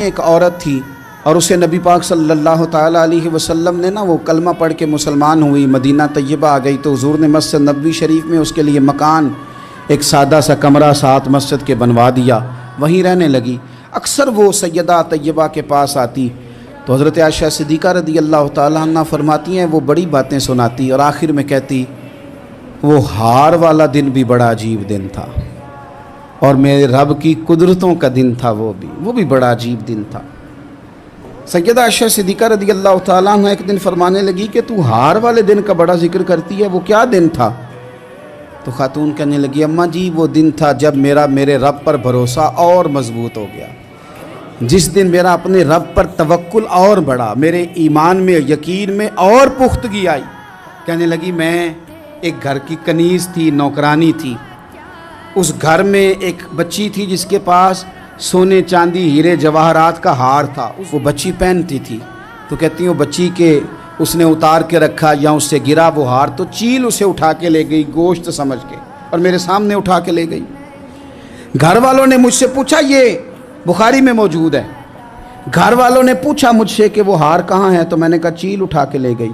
ایک عورت تھی اور اسے نبی پاک صلی اللہ تعالیٰ علیہ وسلم نے وہ کلمہ پڑھ کے مسلمان ہوئی، مدینہ طیبہ آ گئی، تو حضور نے مسجد نبوی شریف میں اس کے لیے مکان، ایک سادہ سا کمرہ ساتھ مسجد کے بنوا دیا، وہیں رہنے لگی۔ اکثر وہ سیدہ طیبہ کے پاس آتی تو حضرت عائشہ صدیقہ رضی اللہ تعالیٰ عنہ فرماتی ہیں وہ بڑی باتیں سناتی اور آخر میں کہتی وہ ہار والا دن بھی بڑا عجیب دن تھا اور میرے رب کی قدرتوں کا دن تھا، وہ بھی بڑا عجیب دن تھا۔ سیدہ عائشہ صدیقہ رضی اللہ تعالیٰ عنہ ایک دن فرمانے لگی کہ تو ہار والے دن کا بڑا ذکر کرتی ہے، وہ کیا دن تھا؟ تو خاتون کہنے لگی اماں جی وہ دن تھا جب میرے رب پر بھروسہ اور مضبوط ہو گیا، جس دن میرا اپنے رب پر توکل اور بڑھا، میرے ایمان میں یقین میں اور پختگی آئی۔ کہنے لگی میں ایک گھر کی کنیز تھی، نوکرانی تھی، اس گھر میں ایک بچی تھی جس کے پاس سونے چاندی ہیرے جواہرات کا ہار تھا، وہ بچی پہنتی تھی، تو کہتی ہوں بچی کے اس نے اتار کے رکھا یا اس سے گرا وہ ہار تو چیل اسے اٹھا کے لے گئی گوشت سمجھ کے اور میرے سامنے اٹھا کے لے گئی۔ گھر والوں نے مجھ سے پوچھا، یہ بخاری میں موجود ہے، گھر والوں نے پوچھا مجھ سے کہ وہ ہار کہاں ہے، تو میں نے کہا چیل اٹھا کے لے گئی۔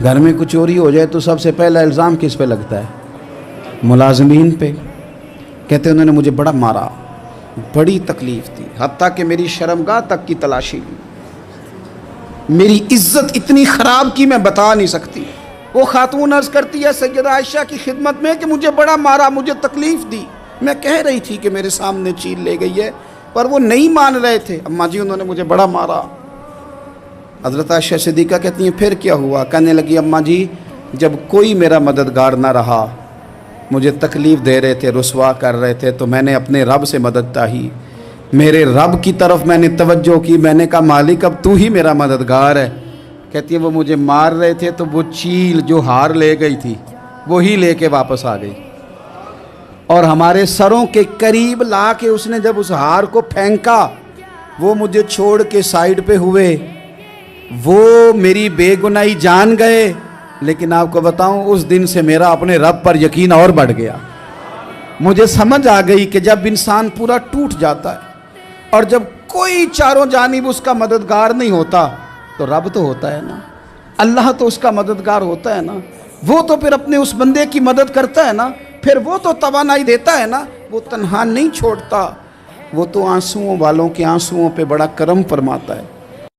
گھر میں کچھ چوری ہو جائے تو سب سے پہلا الزام کس پہ لگتا ہے؟ ملازمین پہ۔ کہتے انہوں نے مجھے بڑا مارا، بڑی تکلیف تھی، حتیٰ کہ میری شرمگاہ تک کی تلاشی لی، میری عزت اتنی خراب کی میں بتا نہیں سکتی۔ وہ خاتون عرض کرتی ہے سیدہ عائشہ کی خدمت میں کہ مجھے بڑا مارا، مجھے تکلیف دی، میں کہہ رہی تھی کہ میرے سامنے چیل لے گئی ہے پر وہ نہیں مان رہے تھے، اماں جی انہوں نے مجھے بڑا مارا۔ حضرت عائشہ صدیقہ کہتی ہیں پھر کیا ہوا؟ کہنے لگی اماں جی جب کوئی میرا مددگار نہ رہا، مجھے تکلیف دے رہے تھے، رسوا کر رہے تھے، تو میں نے اپنے رب سے مدد چاہی، میرے رب کی طرف میں نے توجہ کی، میں نے کہا مالک اب تو ہی میرا مددگار ہے۔ کہتی ہے وہ مجھے مار رہے تھے تو وہ چیل جو ہار لے گئی تھی وہی لے کے واپس آ گئی اور ہمارے سروں کے قریب لا کے اس نے جب اس ہار کو پھینکا وہ مجھے چھوڑ کے سائیڈ پہ ہوئے، وہ میری بے گناہی جان گئے، لیکن آپ کو بتاؤں اس دن سے میرا اپنے رب پر یقین اور بڑھ گیا۔ مجھے سمجھ آ گئی کہ جب انسان پورا ٹوٹ جاتا ہے اور جب کوئی چاروں جانب اس کا مددگار نہیں ہوتا تو رب تو ہوتا ہے نا، اللہ تو اس کا مددگار ہوتا ہے نا، وہ تو پھر اپنے اس بندے کی مدد کرتا ہے نا، پھر وہ تو توانائی دیتا ہے نا، وہ تنہا نہیں چھوڑتا، وہ تو آنسوؤں والوں کے آنسوؤں پہ بڑا کرم فرماتا ہے۔